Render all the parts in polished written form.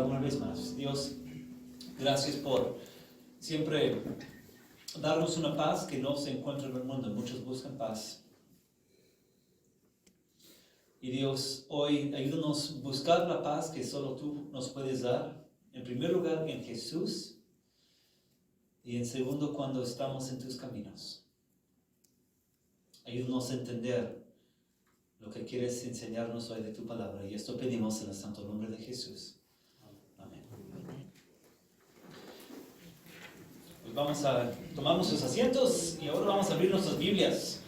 una vez más. Dios, gracias por siempre darnos una paz que no se encuentra en el mundo. Muchos buscan paz. Y Dios, hoy ayúdanos a buscar la paz que solo tú nos puedes dar. En primer lugar, en Jesús. Y en segundo, cuando estamos en tus caminos. Ayúdanos a entender lo que quieres enseñarnos hoy de tu palabra. Y esto pedimos en el santo nombre de Jesús. Amén. Pues vamos a tomar nuestros asientos y ahora vamos a abrir nuestras Biblias.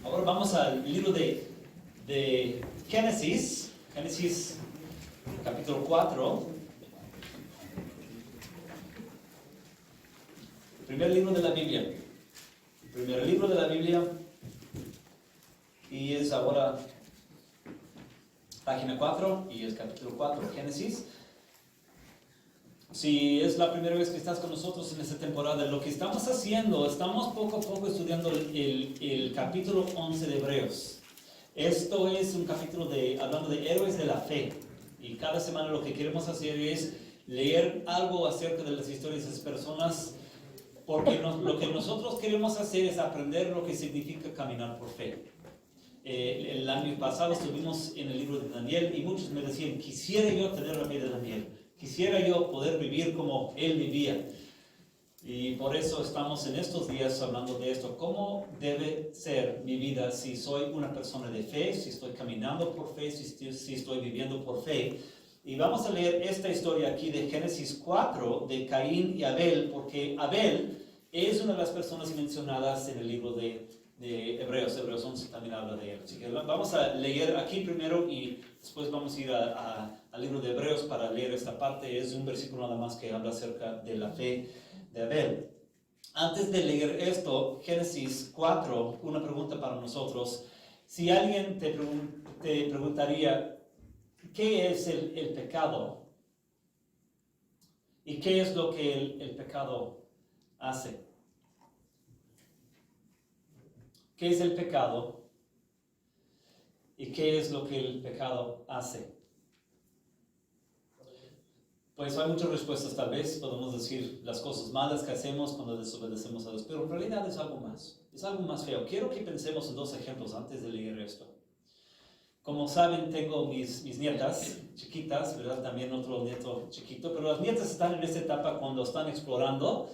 Ahora vamos al libro de Génesis. Génesis capítulo 4. Primer libro de la Biblia. Primer libro de la Biblia. Y es ahora página 4 y es capítulo 4, Génesis. Si es la primera vez que estás con nosotros en esta temporada, lo que estamos haciendo, estamos poco a poco estudiando el capítulo 11 de Hebreos. Esto es un capítulo hablando de héroes de la fe. Y cada semana lo que queremos hacer es leer algo acerca de las historias de esas personas, porque lo que nosotros queremos hacer es aprender lo que significa caminar por fe. El año pasado estuvimos en el libro de Daniel y muchos me decían, quisiera yo tener la fe de Daniel, quisiera yo poder vivir como él vivía. Y por eso estamos en estos días hablando de esto, cómo debe ser mi vida si soy una persona de fe, si estoy caminando por fe, si estoy viviendo por fe. Y vamos a leer esta historia aquí de Génesis 4, de Caín y Abel, porque Abel es una de las personas mencionadas en el libro de Hebreos. Hebreos 11 también habla de él. Así que vamos a leer aquí primero y después vamos a ir al libro de Hebreos para leer esta parte. Es un versículo nada más que habla acerca de la fe de Abel. Antes de leer esto, Génesis 4, una pregunta para nosotros. Si alguien te preguntaría, ¿qué es el pecado? ¿Y qué es lo que el pecado hace? ¿Qué es el pecado? ¿Y qué es lo que el pecado hace? Pues hay muchas respuestas, tal vez podemos decir las cosas malas que hacemos cuando desobedecemos a Dios, pero en realidad es algo más feo. Quiero que pensemos en dos ejemplos antes de leer esto. Como saben, tengo mis nietas chiquitas, ¿verdad? También otro nieto chiquito, pero las nietas están en esta etapa cuando están explorando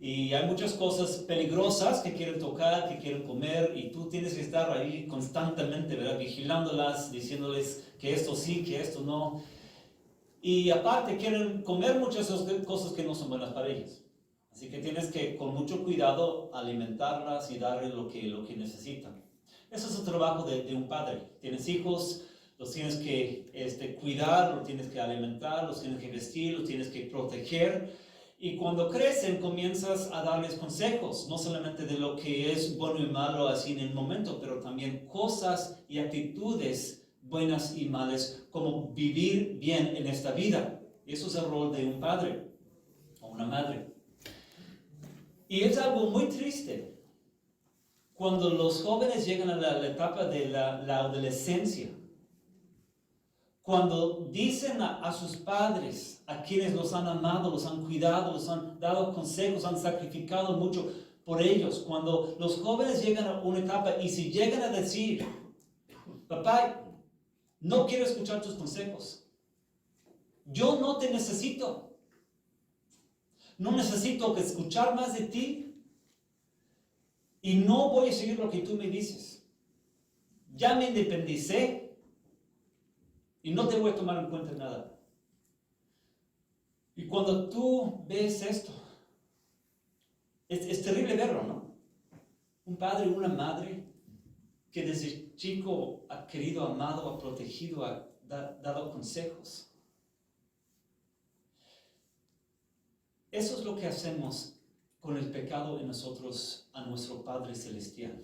y hay muchas cosas peligrosas que quieren tocar, que quieren comer y tú tienes que estar ahí constantemente, ¿verdad? Vigilándolas, diciéndoles que esto sí, que esto no. Y aparte quieren comer muchas cosas que no son buenas para ellas. Así que tienes que con mucho cuidado alimentarlas y darles lo que necesitan. Eso es el trabajo de un padre. Tienes hijos, los tienes que cuidar, los tienes que alimentar, los tienes que vestir, los tienes que proteger. Y cuando crecen comienzas a darles consejos, no solamente de lo que es bueno y malo así en el momento, pero también cosas y actitudes buenas y malas, como vivir bien en esta vida. Eso es el rol de un padre o una madre. Y es algo muy triste cuando los jóvenes llegan a la etapa de la adolescencia, cuando dicen a sus padres, a quienes los han amado, los han cuidado, los han dado consejos, han sacrificado mucho por ellos, cuando los jóvenes llegan a una etapa y si llegan a decir, papá, no quiero escuchar tus consejos, yo no te necesito, no necesito escuchar más de ti y no voy a seguir lo que tú me dices, ya me independicé y no te voy a tomar en cuenta nada. Y cuando tú ves esto, es terrible verlo, ¿no? Un padre o una madre que desde chico ha querido, amado, ha protegido, ha dado consejos. Eso es lo que hacemos con el pecado en nosotros a nuestro Padre Celestial.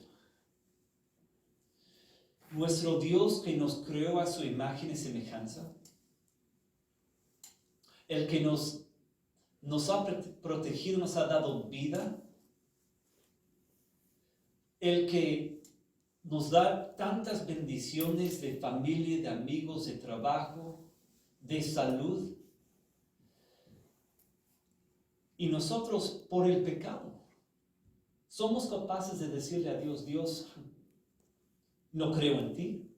Nuestro Dios que nos creó a su imagen y semejanza, el que nos ha protegido, nos ha dado vida, el que nos da tantas bendiciones de familia, de amigos, de trabajo, de salud, Y nosotros, por el pecado, somos capaces de decirle a Dios, Dios, no creo en ti,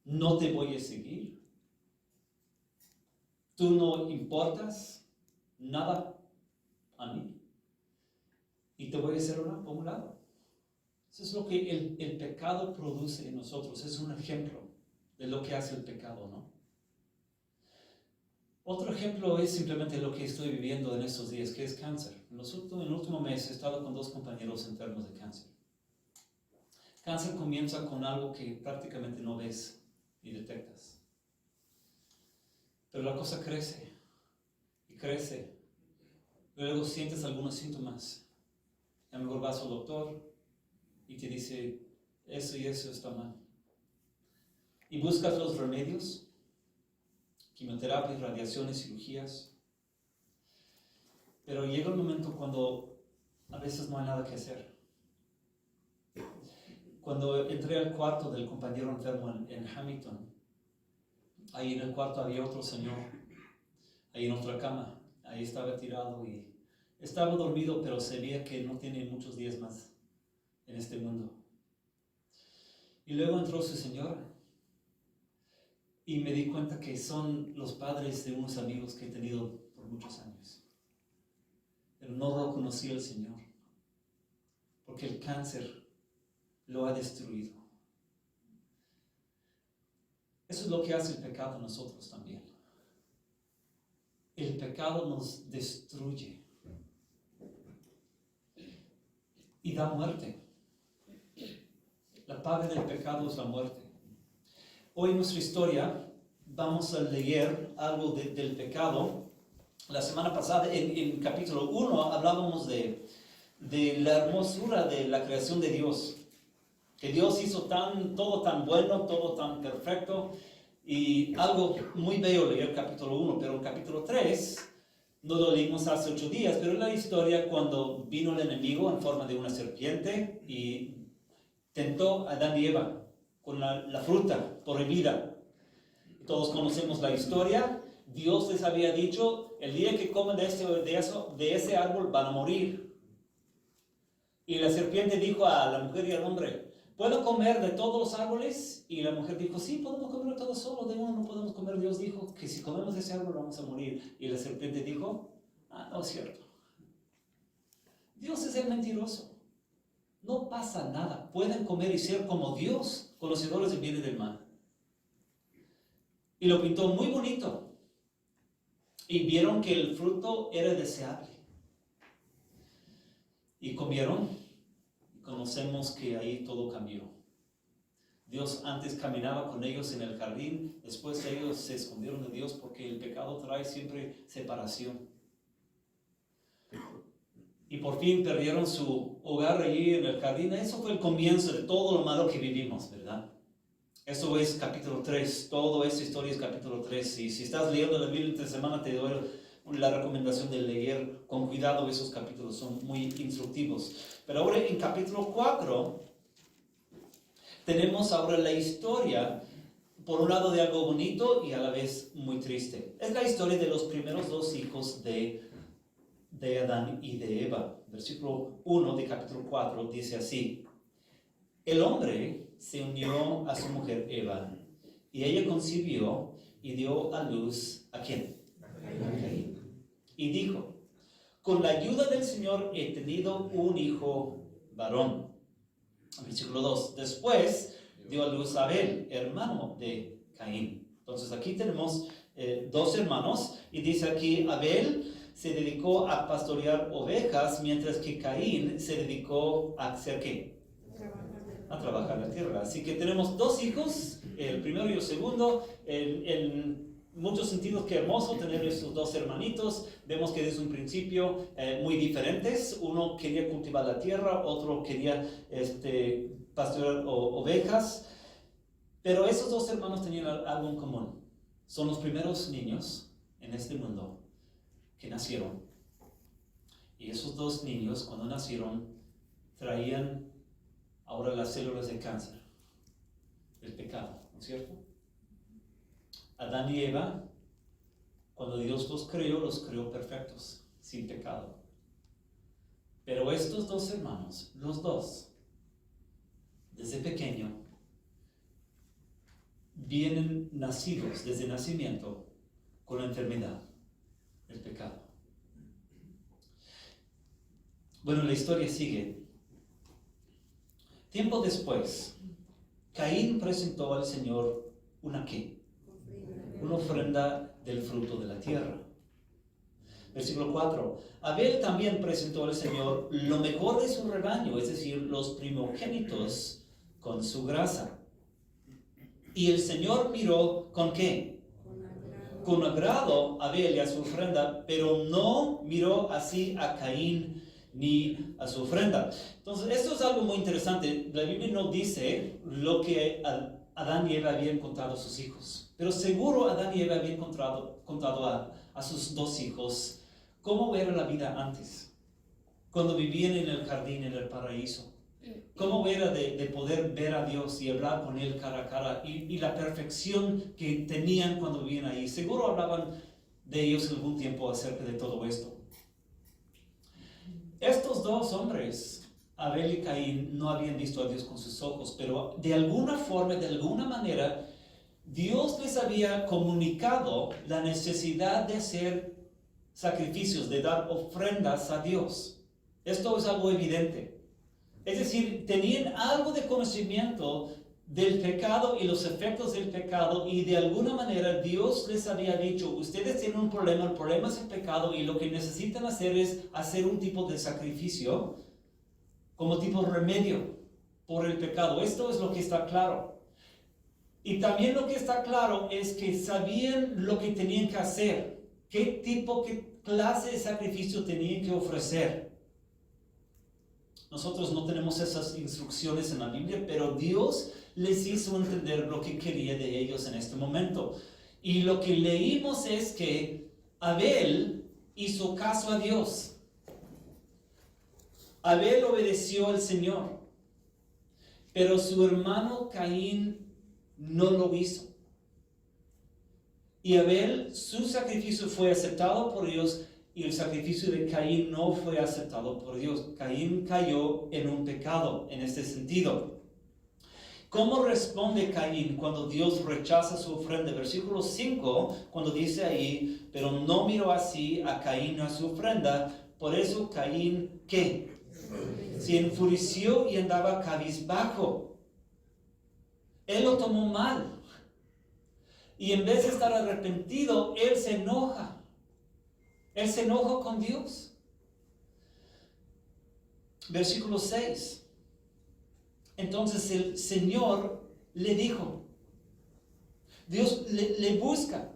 no te voy a seguir, tú no importas nada a mí y te voy a hacer a un lado. Eso es lo que el pecado produce en nosotros, es un ejemplo de lo que hace el pecado, ¿no? Otro ejemplo es simplemente lo que estoy viviendo en estos días, que es cáncer. En el último mes he estado con 2 compañeros enfermos de cáncer. Cáncer comienza con algo que prácticamente no ves y detectas. Pero la cosa crece y crece. Luego sientes algunos síntomas. A lo mejor vas al doctor y te dice, eso y eso está mal. Y buscas los remedios, quimioterapia, radiaciones, cirugías. Pero llega un momento cuando a veces no hay nada que hacer. Cuando entré al cuarto del compañero enfermo en Hamilton, ahí en el cuarto había otro señor, ahí en otra cama. Ahí estaba tirado y estaba dormido, pero se veía que no tiene muchos días más en este mundo. Y luego entró su señora y me di cuenta que son los padres de unos amigos que he tenido por muchos años. Pero no reconocí al Señor, porque el cáncer lo ha destruido. Eso es lo que hace el pecado en nosotros también. El pecado nos destruye y da muerte. La paga del pecado es la muerte. Hoy en nuestra historia vamos a leer algo del pecado. La semana pasada en capítulo 1 hablábamos de la hermosura de la creación de Dios. Que Dios hizo todo tan bueno, todo tan perfecto. Y algo muy bello leer capítulo 1, pero en capítulo 3 no lo leímos hace 8 días, pero es la historia cuando vino el enemigo en forma de una serpiente y tentó a Adán y Eva con la fruta prohibida. Todos conocemos la historia. Dios les había dicho, el día que comen de ese árbol van a morir. Y la serpiente dijo a la mujer y al hombre, ¿puedo comer de todos los árboles? Y la mujer dijo, sí, podemos comer de todos, solo de uno no podemos comer. Dios dijo que si comemos de ese árbol vamos a morir. Y la serpiente dijo, no es cierto. Dios es el mentiroso. No pasa nada. Pueden comer y ser como Dios, conocedores del bien y del mal. Y lo pintó muy bonito. Y vieron que el fruto era deseable. Y comieron. Y conocemos que ahí todo cambió. Dios antes caminaba con ellos en el jardín. Después ellos se escondieron de Dios porque el pecado trae siempre separación. Y por fin perdieron su hogar allí en el jardín. Eso fue el comienzo de todo lo malo que vivimos, ¿verdad? Eso es capítulo 3. Toda esta historia es capítulo 3. Y si estás leyendo la Biblia esta semana, te doy la recomendación de leer con cuidado esos capítulos. Son muy instructivos. Pero ahora en capítulo 4 tenemos ahora la historia, por un lado, de algo bonito y a la vez muy triste. Es la historia de los primeros 2 hijos de Adán y de Eva. Versículo 1 de capítulo 4 dice así: el hombre se unió a su mujer Eva, y ella concibió y dio a luz ¿a quién? A Caín. Y dijo: con la ayuda del Señor he tenido un hijo varón. Versículo 2: después dio a luz a Abel, hermano de Caín. Entonces aquí tenemos 2 hermanos, y dice aquí: Abel se dedicó a pastorear ovejas, mientras que Caín se dedicó a hacer ¿qué? A trabajar la tierra. Así que tenemos 2 hijos, el primero y el segundo. En muchos sentidos, qué hermoso tener estos 2 hermanitos. Vemos que desde un principio muy diferentes. Uno quería cultivar la tierra, otro quería pastorear ovejas. Pero esos 2 hermanos tenían algo en común. Son los primeros niños en este mundo que nacieron. Y esos 2 niños, cuando nacieron, traían ahora las células de cáncer, el pecado, ¿no es cierto? Adán y Eva, cuando Dios los creó perfectos. sin pecado. Pero estos dos hermanos, los dos, desde pequeño, vienen nacidos desde nacimiento con la enfermedad, el pecado. Bueno, la historia sigue. Tiempo después, Caín presentó al Señor una ¿qué? Una ofrenda del fruto de la tierra. Versículo 4. Abel también presentó al Señor lo mejor de su rebaño, es decir, los primogénitos con su grasa. Y el Señor miró ¿con qué? Con agrado a Abel y a su ofrenda, pero no miró así a Caín ni a su ofrenda. Entonces, esto es algo muy interesante. La Biblia no dice lo que Adán y Eva habían contado a sus hijos, pero seguro Adán y Eva habían contado a sus dos hijos cómo era la vida antes, cuando vivían en el jardín, en el paraíso. Cómo era de poder ver a Dios y hablar con Él cara a cara, y la perfección que tenían cuando vivían ahí. Seguro hablaban de ellos algún tiempo acerca de todo esto. Estos dos hombres, Abel y Caín, no habían visto a Dios con sus ojos, pero de alguna forma, de alguna manera, Dios les había comunicado la necesidad de hacer sacrificios, de dar ofrendas a Dios. Esto es algo evidente. Es decir, tenían algo de conocimiento del pecado y los efectos del pecado, y de alguna manera Dios les había dicho, ustedes tienen un problema, el problema es el pecado, y lo que necesitan hacer es hacer un tipo de sacrificio como tipo de remedio por el pecado. Esto es lo que está claro. Y también lo que está claro es que sabían lo que tenían que hacer, qué clase de sacrificio tenían que ofrecer. Nosotros no tenemos esas instrucciones en la Biblia, pero Dios les hizo entender lo que quería de ellos en este momento. Y lo que leímos es que Abel hizo caso a Dios. Abel obedeció al Señor, pero su hermano Caín no lo hizo. Y Abel, su sacrificio fue aceptado por Dios, y el sacrificio de Caín no fue aceptado por Dios. Caín cayó en un pecado en este sentido. ¿Cómo responde Caín cuando Dios rechaza su ofrenda? Versículo 5, cuando dice ahí, pero no miró así a Caín a su ofrenda, por eso Caín, ¿qué? Se enfureció y andaba cabizbajo. Él lo tomó mal. Y en vez de estar arrepentido, él se enoja. Él se enojó con Dios. Versículo 6. Entonces el Señor le dijo, Dios le busca,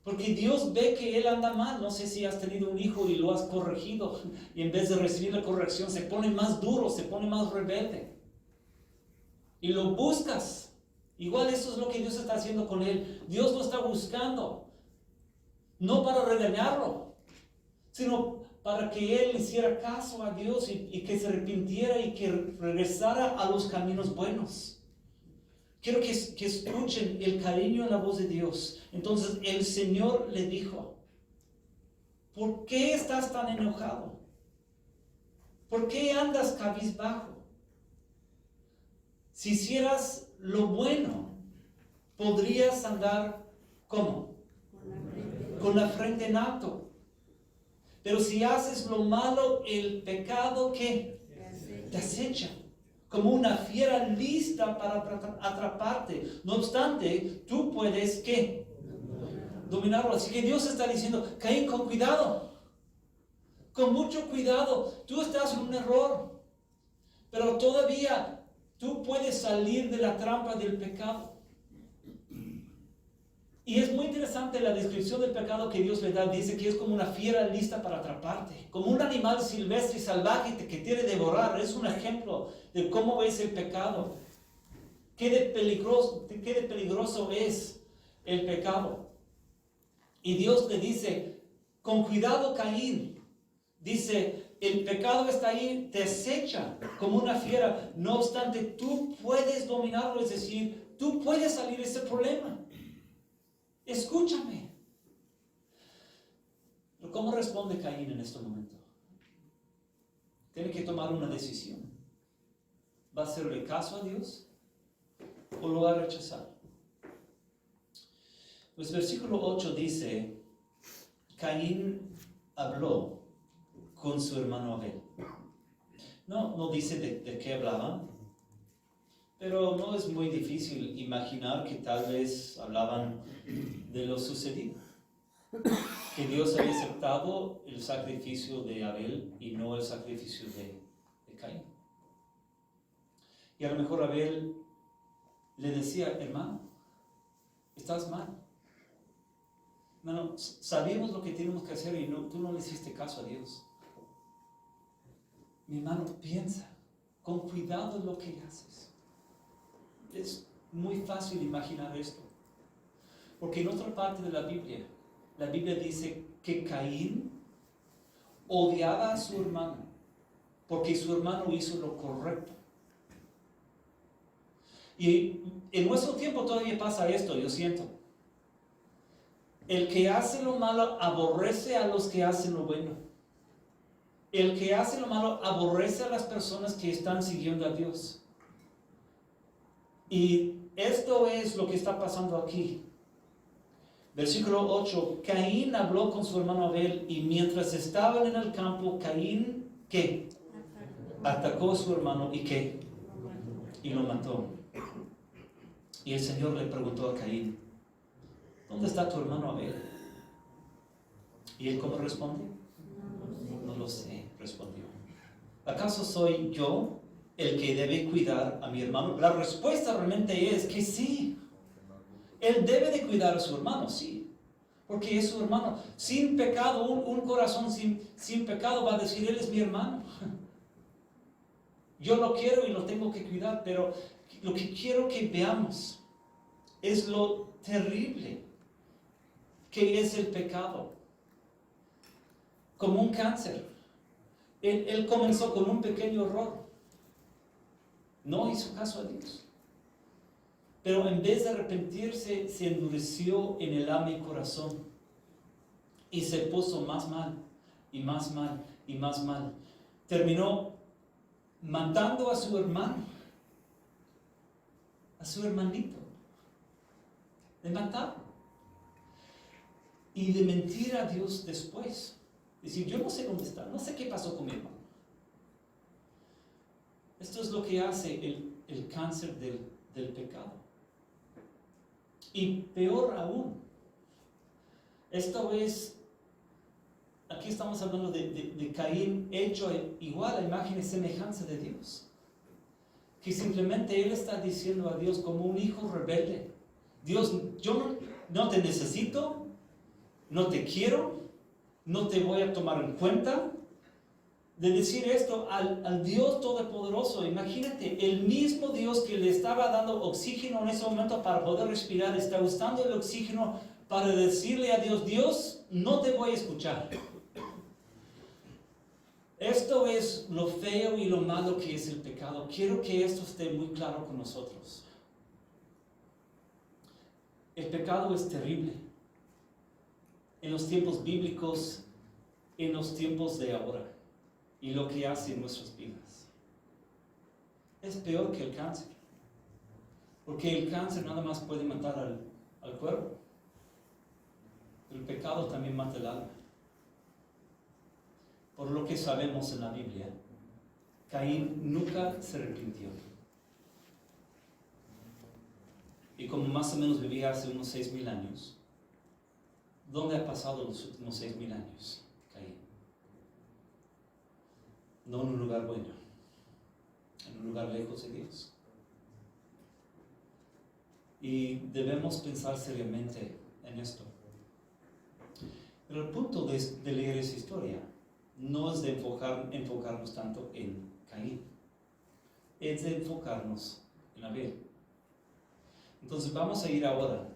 porque Dios ve que él anda mal. No sé si has tenido un hijo y lo has corregido, y en vez de recibir la corrección se pone más duro, se pone más rebelde. Y lo buscas. Igual eso es lo que Dios está haciendo con él. Dios lo está buscando, no para regañarlo, sino para que él hiciera caso a Dios y que se arrepintiera y que regresara a los caminos buenos. Quiero que escuchen el cariño en la voz de Dios. Entonces el Señor le dijo, ¿por qué estás tan enojado? ¿Por qué andas cabizbajo? Si hicieras lo bueno, podrías andar ¿cómo? Con la frente en alto. Pero si haces lo malo, el pecado ¿qué? Te acecha como una fiera lista para atraparte. No obstante, tú puedes ¿qué? Dominarlo. Así que Dios está diciendo, Caín, con cuidado, con mucho cuidado. Tú estás en un error, pero todavía tú puedes salir de la trampa del pecado. Y es muy interesante la descripción del pecado que Dios le da. Dice que es como una fiera lista para atraparte, como un animal silvestre y salvaje que quiere devorar. Es un ejemplo de cómo es el pecado. Qué de peligroso es el pecado. Y Dios le dice, con cuidado, Caín. Dice, el pecado está ahí, te acecha como una fiera. No obstante, tú puedes dominarlo, es decir, tú puedes salir de ese problema. Escúchame. ¿cómo responde Caín en este momento? Tiene que tomar una decisión. ¿Va a hacerle caso a Dios o lo va a rechazar? Pues versículo 8 dice, Caín habló con su hermano Abel. No dice de qué hablaban, pero no es muy difícil imaginar que tal vez hablaban de lo sucedido. Que Dios había aceptado el sacrificio de Abel y no el sacrificio de Caín. Y a lo mejor Abel le decía, hermano, estás mal. Hermano, sabemos lo que tenemos que hacer y tú no le hiciste caso a Dios. Mi hermano, piensa, con cuidado en lo que haces. Es muy fácil imaginar esto. Porque en otra parte de la Biblia dice que Caín odiaba a su hermano porque su hermano hizo lo correcto. Y en nuestro tiempo todavía pasa esto, yo siento. El que hace lo malo aborrece a los que hacen lo bueno. El que hace lo malo aborrece a las personas que están siguiendo a Dios. Y esto es lo que está pasando aquí. Versículo 8, Caín habló con su hermano Abel y mientras estaban en el campo, Caín, ¿qué? Atacó a su hermano y ¿qué? Y lo mató. Y el Señor le preguntó a Caín, ¿dónde está tu hermano Abel? ¿Y él cómo responde? No lo sé, respondió. ¿Acaso soy yo el que debe cuidar a mi hermano? La respuesta realmente es que sí. Él debe de cuidar a su hermano, sí. Porque es su hermano. Sin pecado, un corazón sin pecado va a decir, él es mi hermano. Yo lo quiero y lo tengo que cuidar, pero lo que quiero que veamos es lo terrible que es el pecado. Como un cáncer. Él comenzó con un pequeño error. No hizo caso a Dios. Pero en vez de arrepentirse, se endureció en el alma y corazón. Y se puso más mal, y más mal, y más mal. Terminó matando a su hermano, a su hermanito. De matar. Y de mentir a Dios después. Decir, yo no sé dónde está, no sé qué pasó con mi hermano. Esto es lo que hace el cáncer del pecado. Y peor aún, esto es, aquí estamos hablando de Caín hecho igual a imagen y semejanza de Dios. Que simplemente él está diciendo a Dios como un hijo rebelde, Dios, yo no te necesito, no te quiero, no te voy a tomar en cuenta. De decir esto al Dios Todopoderoso. Imagínate, el mismo Dios que le estaba dando oxígeno en ese momento para poder respirar, está usando el oxígeno para decirle a Dios, Dios, no te voy a escuchar. Esto es lo feo y lo malo que es el pecado. Quiero que esto esté muy claro con nosotros. El pecado es terrible. En los tiempos bíblicos, en los tiempos de ahora. Y lo que hace en nuestras vidas. Es peor que el cáncer. Porque el cáncer nada más puede matar al cuerpo. El pecado también mata el alma. Por lo que sabemos en la Biblia, Caín nunca se arrepintió. Y como más o menos vivía hace unos 6,000 años, ¿dónde ha pasado los últimos 6,000 años Caín? No en un lugar bueno, en un lugar lejos de Dios. Y debemos pensar seriamente en esto. Pero el punto de leer esa historia no es de enfocarnos tanto en Caín, es de enfocarnos en Abel. Entonces vamos a ir ahora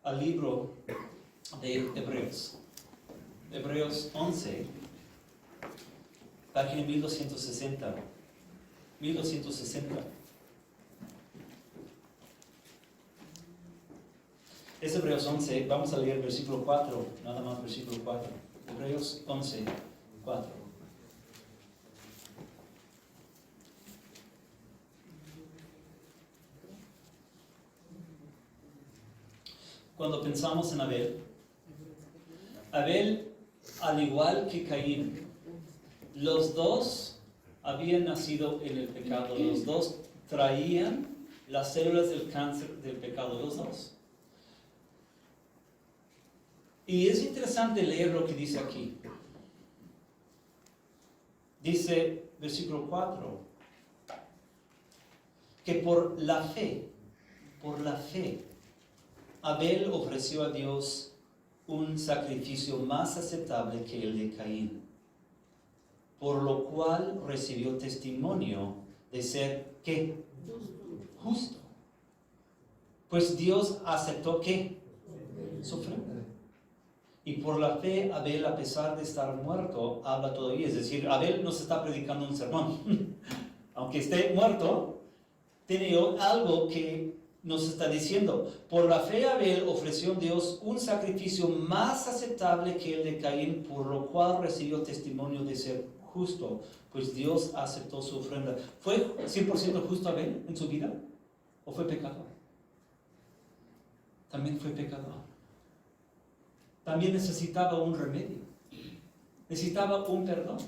al libro de Hebreos. Hebreos 11. Página 1260. 1260. Es Hebreos 11. Vamos a leer versículo 4. Nada más versículo 4. Hebreos 11, 4. Cuando pensamos en Abel, al igual que Caín, los dos habían nacido en el pecado, los dos traían las células del cáncer del pecado, los dos. Y es interesante leer lo que dice aquí. Dice, versículo 4, que por la fe, Abel ofreció a Dios un sacrificio más aceptable que el de Caín, por lo cual recibió testimonio de ser, ¿qué? Justo. Pues Dios aceptó, ¿qué? Su ofrenda. Y por la fe, Abel, a pesar de estar muerto, habla todavía. Es decir, Abel nos está predicando un sermón. Aunque esté muerto, tiene algo que nos está diciendo. Por la fe, Abel ofreció a Dios un sacrificio más aceptable que el de Caín, por lo cual recibió testimonio de ser justo, pues Dios aceptó su ofrenda. ¿Fue 100% justo Abel en su vida? ¿O fue pecador? También fue pecador. También necesitaba un remedio. Necesitaba un perdón.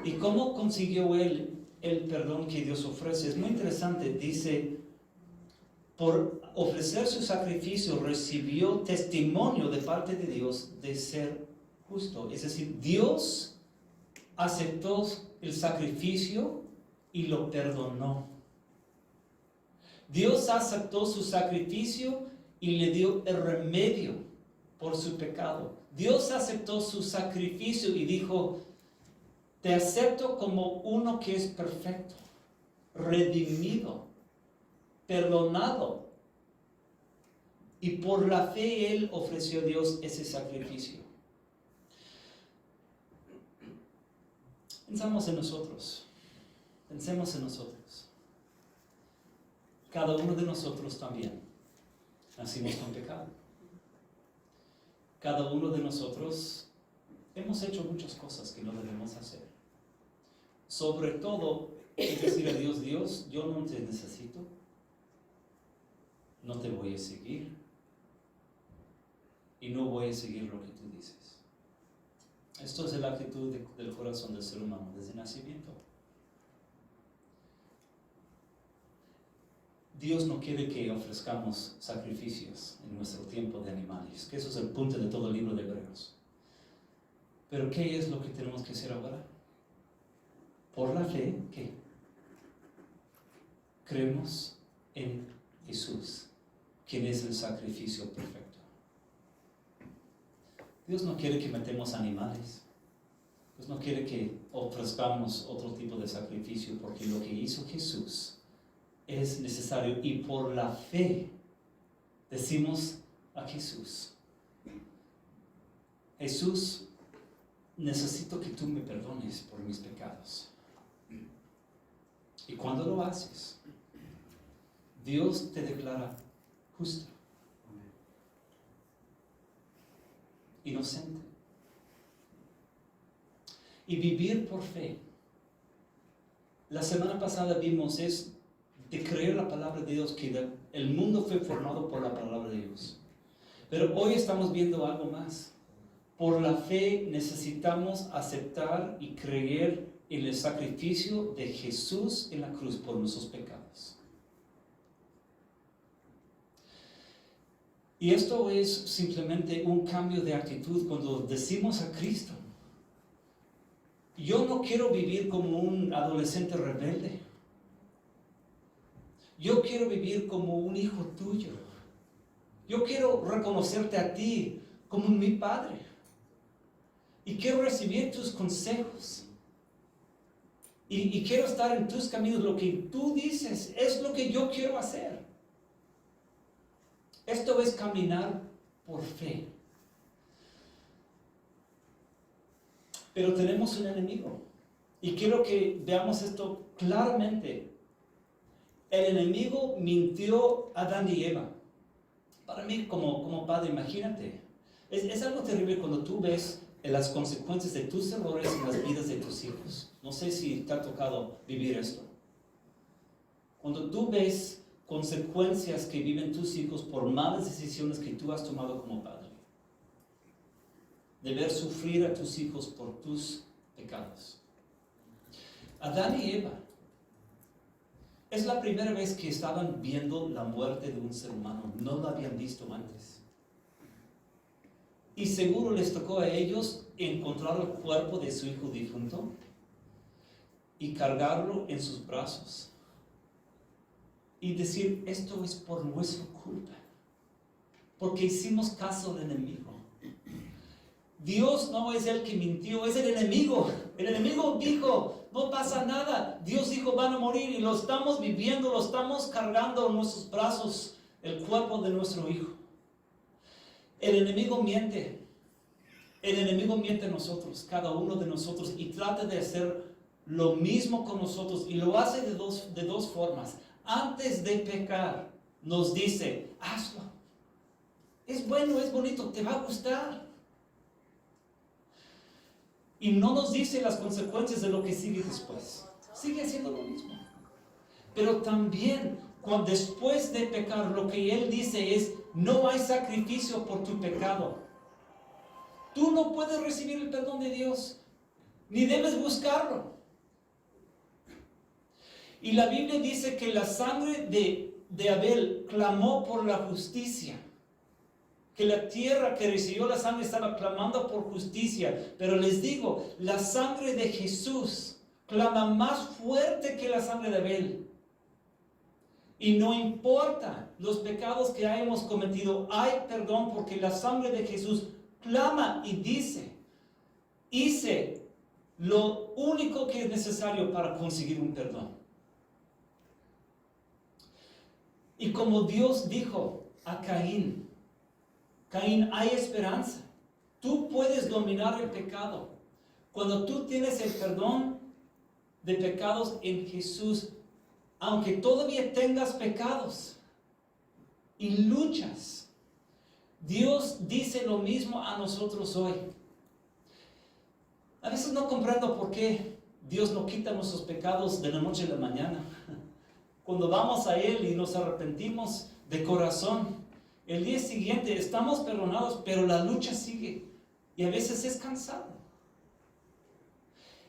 ¿Y cómo consiguió él el perdón que Dios ofrece? Es muy interesante. Dice, por ofrecer su sacrificio recibió testimonio de parte de Dios de ser justo. Es decir, Dios aceptó el sacrificio y lo perdonó. Dios aceptó su sacrificio y le dio el remedio por su pecado. Dios aceptó su sacrificio y dijo, te acepto como uno que es perfecto, redimido, perdonado. Y por la fe Él ofreció a Dios ese sacrificio. Pensemos en nosotros. Pensemos en nosotros. Cada uno de nosotros también nacimos con pecado. Cada uno de nosotros hemos hecho muchas cosas que no debemos hacer. Sobre todo, es decir a Dios, Dios, yo no te necesito, no te voy a seguir y no voy a seguir lo que tú dices. Esto es la actitud del corazón del ser humano desde nacimiento. Dios no quiere que ofrezcamos sacrificios en nuestro tiempo de animales, que eso es el punto de todo el libro de Hebreos. Pero ¿qué es lo que tenemos que hacer ahora? Por la fe, ¿qué? Creemos en Jesús, quien es el sacrificio perfecto. Dios no quiere que matemos animales. Dios no quiere que ofrezcamos otro tipo de sacrificio, porque lo que hizo Jesús es necesario. Y por la fe decimos a Jesús, Jesús, necesito que tú me perdones por mis pecados. Y cuando lo haces, Dios te declara justo, inocente. Y vivir por fe. La semana pasada vimos es de creer la palabra de Dios, que el mundo fue formado por la palabra de Dios. Pero hoy estamos viendo algo más. Por la fe necesitamos aceptar y creer en el sacrificio de Jesús en la cruz por nuestros pecados. Y esto es simplemente un cambio de actitud cuando decimos a Cristo, yo no quiero vivir como un adolescente rebelde. Yo quiero vivir como un hijo tuyo. Yo quiero reconocerte a ti como mi Padre. Y quiero recibir tus consejos. Y quiero estar en tus caminos. Lo que tú dices es lo que yo quiero hacer. Esto es caminar por fe. Pero tenemos un enemigo. Y quiero que veamos esto claramente. El enemigo mintió a Adán y Eva. Para mí, como padre, imagínate. Es algo terrible cuando tú ves las consecuencias de tus errores en las vidas de tus hijos. No sé si te ha tocado vivir esto. Cuando tú ves consecuencias que viven tus hijos por malas decisiones que tú has tomado como padre. De ver sufrir a tus hijos por tus pecados. Adán y Eva. Es la primera vez que estaban viendo la muerte de un ser humano. No lo habían visto antes. Y seguro les tocó a ellos encontrar el cuerpo de su hijo difunto y cargarlo en sus brazos. Y decir, esto es por nuestra culpa. Porque hicimos caso al enemigo. Dios no es el que mintió, es el enemigo. El enemigo dijo, no pasa nada. Dios dijo, van a morir y lo estamos viviendo, lo estamos cargando en nuestros brazos, el cuerpo de nuestro hijo. El enemigo miente. El enemigo miente a nosotros, cada uno de nosotros, y trata de hacer lo mismo con nosotros. Y lo hace de dos formas. Antes de pecar, nos dice, hazlo. Es bueno, es bonito, te va a gustar. Y no nos dice las consecuencias de lo que sigue después. Sigue haciendo lo mismo. Pero también, después de pecar, lo que Él dice es, no hay sacrificio por tu pecado. Tú no puedes recibir el perdón de Dios, ni debes buscarlo. Y la Biblia dice que la sangre de Abel clamó por la justicia. Que la tierra que recibió la sangre estaba clamando por justicia. Pero les digo, la sangre de Jesús clama más fuerte que la sangre de Abel. Y no importa los pecados que hayamos cometido, hay perdón porque la sangre de Jesús clama y dice, hice lo único que es necesario para conseguir un perdón. Y como Dios dijo a Caín, Caín, hay esperanza. Tú puedes dominar el pecado. Cuando tú tienes el perdón de pecados en Jesús, aunque todavía tengas pecados y luchas, Dios dice lo mismo a nosotros hoy. A veces no comprendo por qué Dios no quita nuestros pecados de la noche a la mañana. Cuando vamos a Él y nos arrepentimos de corazón, el día siguiente estamos perdonados, pero la lucha sigue. Y a veces es cansado.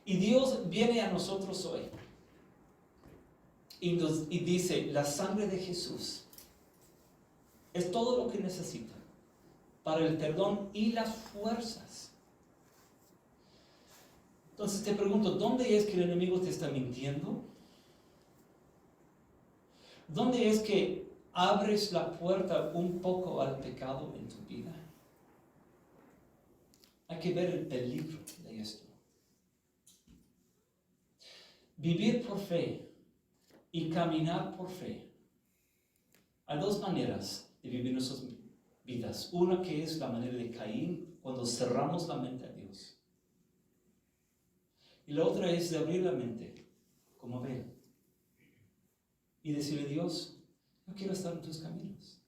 Y Dios viene a nosotros hoy y dice, la sangre de Jesús es todo lo que necesita para el perdón y las fuerzas. Entonces te pregunto, ¿dónde es que el enemigo te está mintiendo? ¿Dónde es que abres la puerta un poco al pecado en tu vida? Hay que ver el peligro de esto. Vivir por fe y caminar por fe. Hay dos maneras de vivir nuestras vidas. Una que es la manera de Caín, cuando cerramos la mente a Dios. Y la otra es de abrir la mente, como Abel. Y decirle, Dios, yo quiero estar en tus caminos.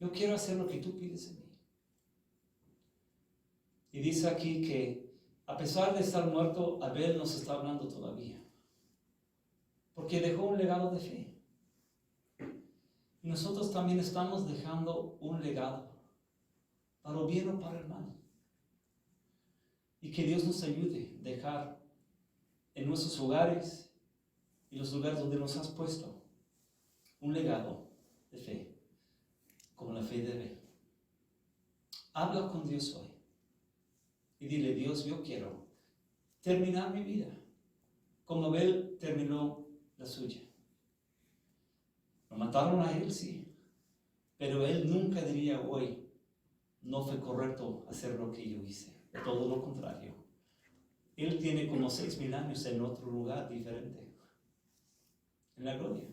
Yo quiero hacer lo que tú pides en mí. Y dice aquí que a pesar de estar muerto, Abel nos está hablando todavía. Porque dejó un legado de fe. Y nosotros también estamos dejando un legado, para el bien o para el mal. Y que Dios nos ayude a dejar en nuestros hogares y los lugares donde nos has puesto un legado de fe, como la fe de Abel. Habla con Dios hoy y dile, Dios, yo quiero terminar mi vida como Abel terminó la suya. Lo mataron a él, sí, pero él nunca diría hoy, no fue correcto hacer lo que yo hice. Todo lo contrario. Él tiene como 6,000 años en otro lugar diferente, en la gloria,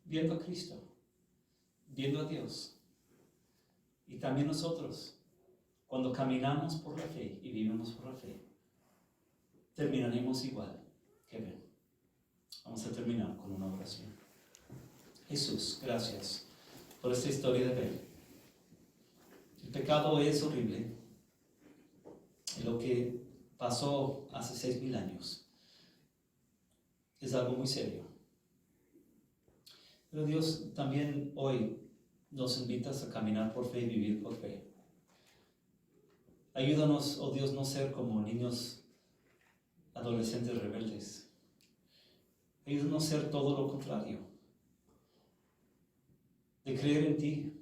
viendo a Cristo, viendo a Dios. Y también nosotros, cuando caminamos por la fe y vivimos por la fe, terminaremos igual que Abel. Vamos a terminar con una oración. Jesús, gracias por esta historia de Abel. El pecado es horrible. Y lo que pasó hace 6,000 años es algo muy serio. Pero Dios también hoy nos invita a caminar por fe y vivir por fe. Ayúdanos, oh Dios, no ser como niños adolescentes rebeldes. Ayúdanos a ser todo lo contrario. De creer en ti,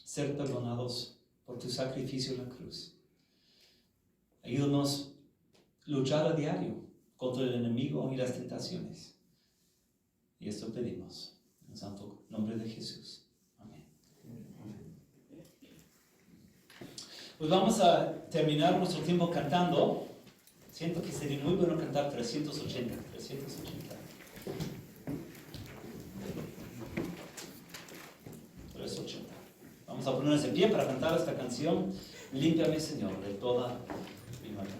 ser perdonados por tu sacrificio en la cruz. Ayúdanos a luchar a diario contra el enemigo y las tentaciones. Y esto pedimos en el santo nombre de Jesús. Amén. Pues vamos a terminar nuestro tiempo cantando. Siento que sería muy bueno cantar 380. 380. Vamos a ponernos de pie para cantar esta canción. Límpiame, Señor, de toda mi maldad.